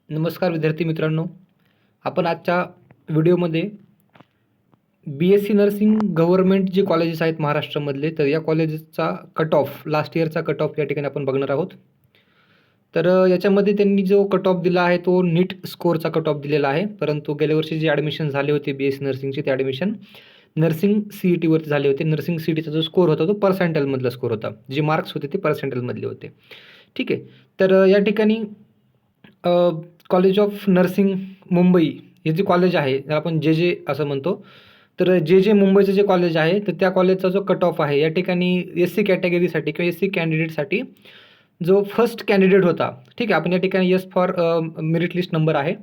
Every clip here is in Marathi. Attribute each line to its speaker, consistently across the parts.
Speaker 1: नमस्कार विद्यार्थी मित्रांनो, आपण आजच्या व्हिडिओमध्ये BSc नर्सिंग गव्हर्नमेंट जे कॉलेजेस आहेत महाराष्ट्रामधले, तर या कॉलेजेसचा कट ऑफ लास्ट इयरचा कट ऑफ या ठिकाणी आपण बघणार आहोत. तर याच्यामध्ये त्यांनी जो कट ऑफ दिला आहे तो नीट स्कोअरचा कट ऑफ दिलेला आहे. परंतु गेल्या वर्षी जे ॲडमिशन झाले होते BSc नर्सिंगचे ते ॲडमिशन नर्सिंग CETवरती झाले होते. नर्सिंग CETचा जो स्कोअर होता तो पर्सेंटाईलमधला स्कोअर होता. जे मार्क्स होते ते पर्सेंटाईलमधले होते. ठीक आहे. तर या ठिकाणी कॉलेज ऑफ नर्सिंग मुंबई हे जे कॉलेज आहे त्याला आपण जे असं म्हणतो. तर जे मुंबईचं जे कॉलेज आहे तर त्या कॉलेजचा जो कट ऑफ आहे या ठिकाणी SC कॅटेगरीसाठी किंवा SC कॅन्डिडेटसाठी जो फर्स्ट कॅन्डिडेट होता, ठीक आहे, आपण या ठिकाणी yes for merit list number आहे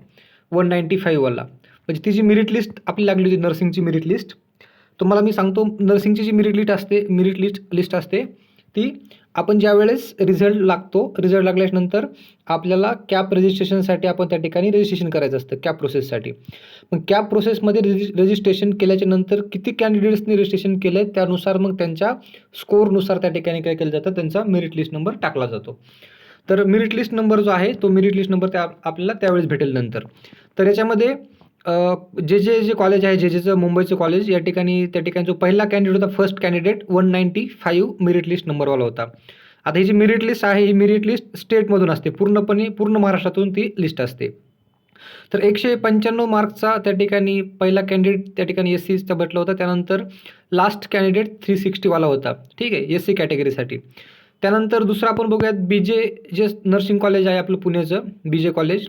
Speaker 1: 195 वाला. म्हणजे ती जी मेरिट लिस्ट आपली लागली होती नर्सिंगची मेरिट लिस्ट, तुम्हाला मी सांगतो नर्सिंगची जी मेरिट लिस्ट असते ती आपण ज्यावेळेस रिझल्ट लागल्यानंतर आपल्याला कॅप रजिस्ट्रेशनसाठी आपण त्या ठिकाणी रजिस्ट्रेशन करायचं असतं कॅप प्रोसेससाठी. मग कॅप प्रोसेसमध्ये रजिस्ट्रेशन केल्याच्या नंतर किती कॅन्डिडेट्सनी रजिस्ट्रेशन केलं आहे त्यानुसार मग त्यांच्या स्कोअरनुसार त्या ठिकाणी काय केलं जातं, त्यांचा मेरिट लिस्ट नंबर टाकला जातो. तर मेरिट लिस्ट नंबर जो आहे तो मेरिट लिस्ट नंबर आपल्याला त्यावेळेस भेटेल नंतर. तर याच्यामध्ये जे कॉलेज आहे जेचं मुंबईचं कॉलेज या ठिकाणी त्या ठिकाणी जो पहिला कॅन्डिडेट होता फर्स्ट कॅन्डिडेट 195 मेरिट लिस्ट नंबरवाला होता. आता ही जी मेरिट लिस्ट आहे ही मेरिट लिस्ट स्टेटमधून असते, पूर्ण महाराष्ट्रातून ती लिस्ट असते. तर 195 मार्क्सचा त्या ठिकाणी पहिला कॅन्डिडेट त्या ठिकाणी SCचा भेटला होता. त्यानंतर लास्ट कॅन्डिडेट 360 वाला होता, ठीक आहे, SC कॅटेगरीसाठी. त्यानंतर दुसरं आपण बघूयात BJ जे नर्सिंग कॉलेज आहे आपलं पुण्याचं BJ कॉलेज.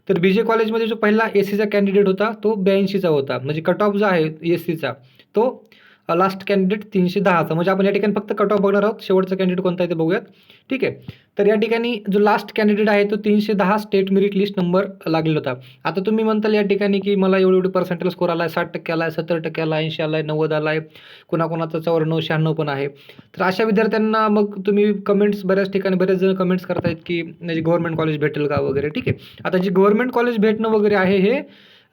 Speaker 1: तर BJ कॉलेजमध्ये जो पहिला SCचा कॅन्डिडेट होता तो 82चा होता. म्हणजे कट ऑफ जो आहे SCचा तो लास्ट कॅन्डिडेट 310चा. म्हणजे आपण या ठिकाणी फक्त कट ऑफ बघणार आहोत. शेवटचा कॅन्डिडेट कोणता आहे ते बघूयात, ठीक आहे. तर या ठिकाणी जो लास्ट कॅन्डिडेट आहे तो 310 स्टेट मेरिट लिस्ट नंबर लागलेला होता. आता तुम्ही म्हणताल या ठिकाणी की मला एवढे पर्सेंटेज स्कोर आला आहे, 60% आला आहे, 70% आला आहे, 80 आला आहे, 90 आला आहे, कोणाकोणाचा 94, 96 पण आहे. तर अशा विद्यार्थ्यांना मग तुम्ही कमेंट्स बऱ्याच ठिकाणी बरेच जण कमेंट्स करतायत की म्हणजे गव्हर्नमेंट कॉलेज भेटेल का वगैरे, ठीक आहे. आता जी गव्हर्नमेंट कॉलेज भेटणं वगैरे आहे हे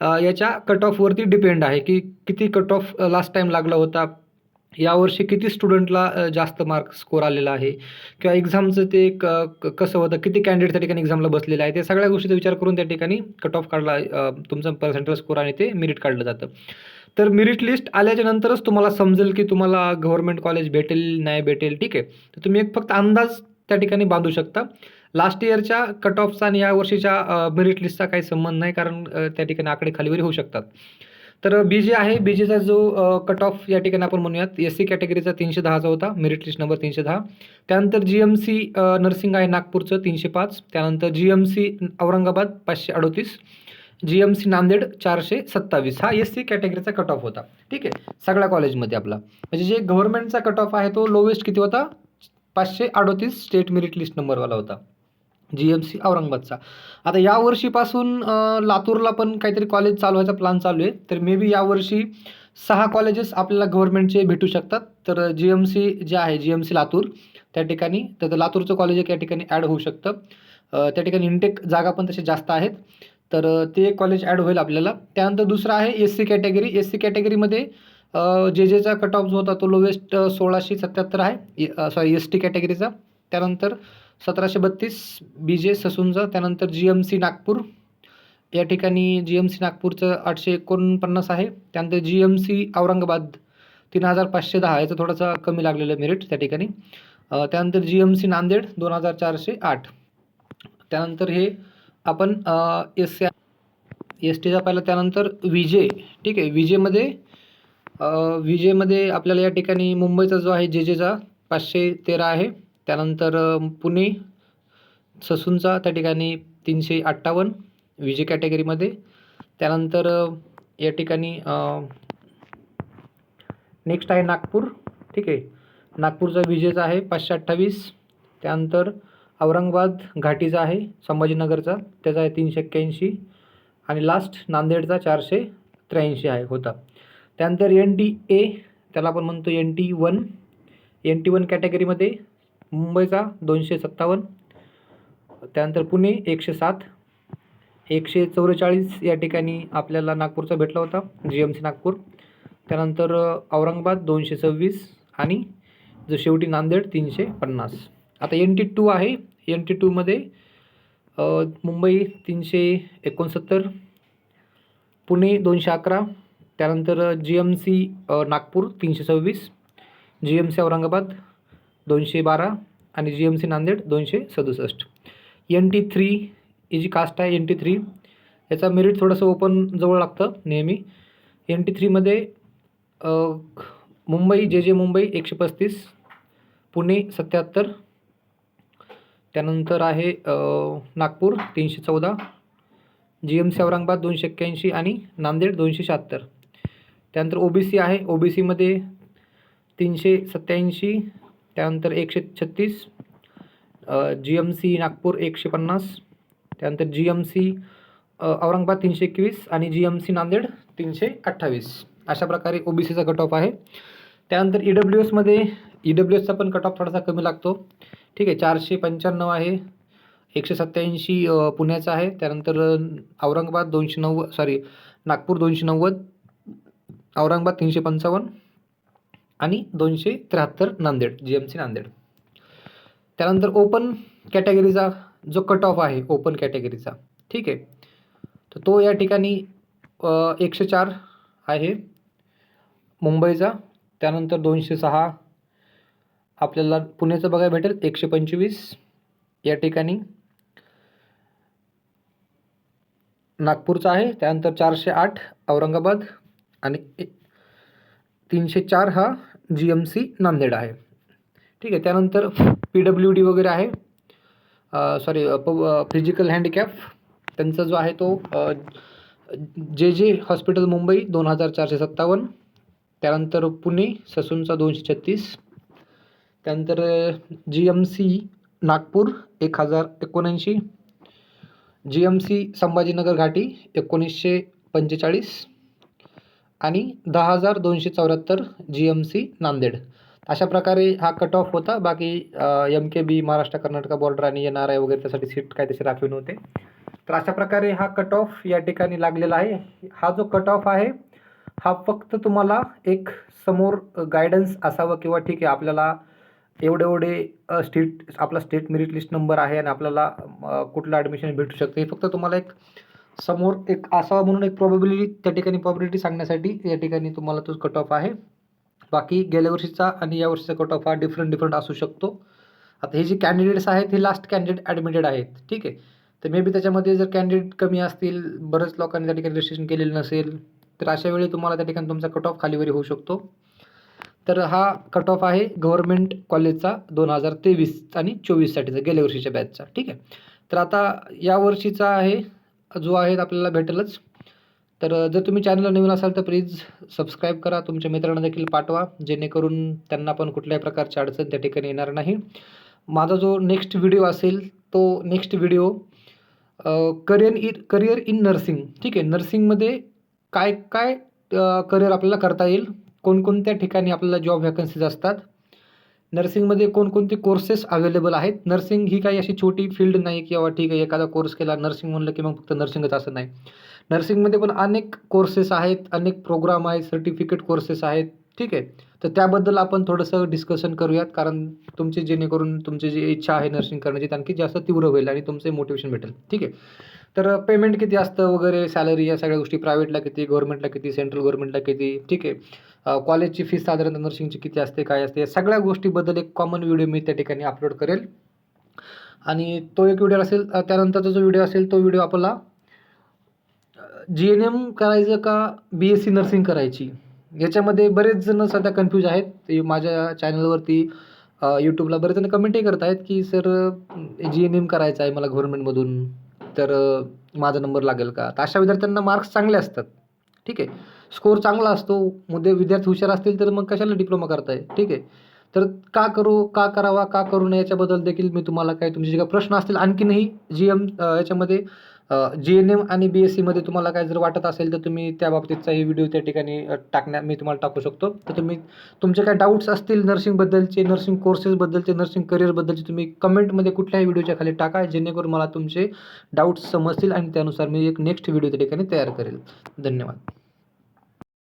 Speaker 1: याच्या कट ऑफवरती डिपेंड आहे की किती कट ऑफ लास्ट टाईम लागला होता, यावर्षी किती स्टुडंटला जास्त मार्क स्कोर आलेला आहे, किंवा एक्झामचं ते कसं होतं, किती कॅन्डिडेट त्या ठिकाणी एक्झामला बसलेलं आहे, ते सगळ्या गोष्टीचा विचार करून त्या ठिकाणी कट ऑफ काढला तुमचा पर्सेंटेज स्कोर आणि ते मेरिट काढलं जातं. तर मेरिट लिस्ट आल्याच्या नंतरच तुम्हाला समजेल की तुम्हाला गव्हर्नमेंट कॉलेज भेटेल नाही भेटेल, ठीक आहे. तर तुम्ही एक फक्त अंदाज त्या ठिकाणी बांधू शकता. लास्ट इयरच्या कट ऑफचा आणि या वर्षीच्या मेरिट लिस्टचा काही संबंध नाही, कारण त्या ठिकाणी आकडे खालीवरी होऊ शकतात. तर BJ आहे, BJचा जो कट ऑफ या ठिकाणी आपण म्हणूयात SC कॅटेगरीचा 310चा होता, मेरिट लिस्ट नंबर 310. त्यानंतर GMC नर्सिंग आहे नागपूरचं 305. त्यानंतर GMC औरंगाबाद 538, GMC नांदेड 427 हा SC कॅटेगरीचा कट ऑफ होता, ठीक आहे, सगळ्या कॉलेजमध्ये आपला. म्हणजे जे गव्हर्नमेंटचा कट ऑफ आहे तो लोवेस्ट किती होता, 538 स्टेट मेरिट लिस्ट नंबरवाला होता GMC औरंगाबादचा. आता या वर्षीपासून लातूरला पण काहीतरी कॉलेज चालू व्हायचा प्लॅन चालू आहे. तर मे बी यावर्षी 6 कॉलेजेस आपल्याला गव्हर्नमेंटचे भेटू शकतात. तर GMC जे आहे GMC लातूर त्या ठिकाणी, तर लातूरचं कॉलेज एक या ठिकाणी ॲड होऊ शकतं. त्या ठिकाणी इंटेक जागा पण तसे जास्त आहेत. तर ते कॉलेज ॲड होईल आपल्याला. त्यानंतर दुसरं आहे SC कॅटेगरी. SC कॅटेगरीमध्ये जेचा कट ऑफ जो होता तो लोवेस्ट 1677 आहे, सॉरी ST कॅटेगरीचा. त्यानंतर 1732 BJ ससूनचा. त्यानंतर GMC नागपूर या ठिकाणी GMC नागपूरचं 849 आहे. त्यानंतर GMC औरंगाबाद 3510, याचं थोडंसं कमी लागलेलं मेरिट त्या ठिकाणी. त्यानंतर GMC नांदेड 2408. त्यानंतर हे आपण STचा पाहिला. त्यानंतर VJ, ठीक आहे, VJमध्ये आपल्याला या ठिकाणी मुंबईचा जो आहे जेचा 513 आहे. त्यानंतर पुणे ससूनचा त्या ठिकाणी 358 VJ कॅटेगरीमध्ये. त्यानंतर या ठिकाणी नेक्स्ट आहे नागपूर, ठीक आहे, नागपूरचा VJचा आहे 528. त्यानंतर औरंगाबाद घाटीचा आहे संभाजीनगरचा, त्याचा आहे 381. आणि लास्ट नांदेडचा 483 आहे होता. त्यानंतर NTA, त्याला आपण म्हणतो NT1 कॅटेगरीमध्ये मुंबईचा 257. त्यानंतर पुणे 107, 144 या ठिकाणी आपल्याला नागपूरचा भेटला होता GMC नागपूर. त्यानंतर औरंगाबाद 226 आणि जो शेवटी नांदेड 350. आता NT2 आहे. NT2मध्ये मुंबई 369, पुणे 211, त्यानंतर GMC नागपूर 326, GMC औरंगाबाद 212 आणि GMC नांदेड 267. NT3 ही जी कास्ट आहे NT3 याचा मेरिट थोडंसं ओपन जवळ लागतं नेहमी. NT3मध्ये मुंबई JJ मुंबई 135, पुणे 77, त्यानंतर आहे नागपूर 314, GMC औरंगाबाद 281 आणि नांदेड 276. त्यानंतर OBC आहे, OBCमध्ये 387, त्यानंतर 136, GMC नागपूर 150, त्यानंतर GMC औरंगाबाद 321 आणि GMC नांदेड 328. अशा प्रकारे OBCचा कट ऑफ आहे. त्यानंतर EWSचा पण कट ऑफ थोडासा कमी लागतो. ठीक आहे, 495 आहे. 187 पुण्याचा आहे. त्यानंतर औरंगाबाद 290 नागपूर 290, औरंगाबाद 355 आणि 273 नांदेड GMC नांदेड. त्यानंतर ओपन कॅटेगरीचा जो कट ऑफ आहे ओपन कॅटेगरीचा, ठीक आहे, तर तो या ठिकाणी 104 आहे मुंबईचा. त्यानंतर 206 आपल्याला पुण्याचं बघायला भेटेल, 125 या ठिकाणी नागपूरचा आहे. त्यानंतर 408 औरंगाबाद आणि 304 हा GMC नांदेड आहे. ठीक आहे. त्यानंतर PWD वगैरे आहे, फिजिकल हँडिकॅप त्यांचा जो आहे तो JJ हॉस्पिटल मुंबई 2457, त्यानंतर पुणे ससूनचा 236, त्यानंतर GMC नागपूर 1079, GMC संभाजीनगर घाटी 1945 आणि 10,274 GMC नांदेड. अशा प्रकारे हा कट ऑफ होता. बाकी MKB महाराष्ट्र कर्नाटक बॉर्डर आणि NRI वगैरे त्यासाठी सीट काय तसे राखीव नव्हते. तर अशा प्रकारे हा कट ऑफ या ठिकाणी लागलेला आहे. हा जो कट ऑफ आहे हा फक्त तुम्हाला एक समोर गायडन्स असावं किंवा ठीक आहे आपल्याला एवढे आपला स्टेट मेरिट लिस्ट नंबर आहे आणि आपल्याला कुठलं ॲडमिशन भेटू शकते हे फक्त तुम्हाला एक समोर एक असावा म्हणून एक प्रॉबिलिटी सांगण्यासाठी या ठिकाणी तुम्हाला तो कट ऑफ आहे. बाकी गेल्या वर्षीचा आणि या वर्षीचा कट ऑफ हा डिफरंट असू शकतो. आता हे जे कॅन्डिडेट्स आहेत हे लास्ट कॅन्डिडेट ॲडमिटेड आहेत. ठीक आहे, तर मे बी त्याच्यामध्ये जर कॅन्डिडेट कमी असतील, बऱ्याच लोकांनी त्या ठिकाणी रजिस्ट्रेशन केलेलं नसेल, तर अशा वेळी तुम्हाला त्या ठिकाणी तुमचा कट ऑफ खालीवरी होऊ शकतो. तर हा कट ऑफ आहे गव्हर्नमेंट कॉलेजचा 2023 आणि 24साठीचा गेल्या वर्षीच्या बॅचचा. ठीक आहे, तर आता या वर्षीचा आहे जो आहे आपल्याला भेटेलच. तर जर तुम्ही चॅनलला नवीन असाल तर प्लीज सबस्क्राईब करा, तुमच्या मित्रांना देखील पाठवा, जेणेकरून त्यांना पण कुठल्याही प्रकारची अडचण त्या ठिकाणी येणार नाही. माझा जो नेक्स्ट व्हिडिओ असेल तो next video career in nursing. ठीक आहे, नर्सिंगमध्ये काय करिअर आपल्याला करता येईल, कोणकोणत्या ठिकाणी आपल्याला जॉब व्हॅकन्सीज असतात, नर्सिंगमध्ये कोणकोणते कोर्सेस अवेलेबल आहेत. नर्सिंग ही काही अशी छोटी फील्ड नाही किंवा ठीक आहे एखादा कोर्स केला नर्सिंग म्हणलं की मग फक्त नर्सिंगच असं नाही. नर्सिंगमध्ये पण अनेक कोर्सेस आहेत, अनेक प्रोग्राम आहेत, सर्टिफिकेट कोर्सेस आहेत. ठीक आहे, तर त्याबद्दल आपण थोडंसं डिस्कशन करूयात, कारण जेणेकरून तुमची जी इच्छा आहे नर्सिंग करण्याची ती आणखी जास्त तीव्र होईल आणि तुमचे मोटिवेशन भेटेल. ठीक आहे, तर पेमेंट किती असतं वगैरे, सॅलरी, या सगळ्या गोष्टी, प्रायव्हेटला किती, गव्हर्नमेंटला किती, सेंट्रल गव्हर्नमेंटला किती, ठीक आहे, कॉलेजची फीस साधारणतः नर्सिंगची किती असते, काय असते, या सगळ्या गोष्टीबद्दल एक कॉमन व्हिडिओ मी त्या ठिकाणी अपलोड करेल. आणि तो एक व्हिडिओ असेल. त्यानंतरचा जो व्हिडिओ असेल तो व्हिडिओ आपला GNM करायचं का BSc नर्सिंग करायची, याच्यामध्ये बरेच जण सध्या कन्फ्यूज आहेत. ते माझ्या चॅनलवरती यूट्यूबला बरेच जण कमेंटही करत आहेत की सर GNM करायचं आहे मला गव्हर्नमेंटमधून, तर माझा नंबर लागेल का. तर अशा विद्यार्थ्यांना मार्क्स चांगले असतात. ठीक आहे, स्कोर चांगला असतो, विद्यार्थी हुशार असतील तर मग कशाला डिप्लोमा करताय. ठीक आहे, तर का करावा, का करू नये याच्याबद्दल देखील मी तुम्हाला तुमचे जे काही प्रश्न असतील आणखीनही याच्यामध्ये GNM आणि BScमध्ये तुम्हाला काय जर वाटत असेल तर तुम्ही त्या बाबतीतचाही व्हिडिओ त्या ठिकाणी मी तुम्हाला टाकू शकतो. तर तुम्ही तुमचे काय डाऊट्स असतील नर्सिंगबद्दलचे, नर्सिंग कोर्सेसबद्दलचे, नर्सिंग करिअरबद्दलचे, तुम्ही कमेंटमध्ये कुठल्याही व्हिडिओच्या खाली टाका, जेणेकरून मला तुमचे डाऊट्स समजतील आणि त्यानुसार मी एक नेक्स्ट व्हिडिओ त्या ठिकाणी तयार करेल. धन्यवाद.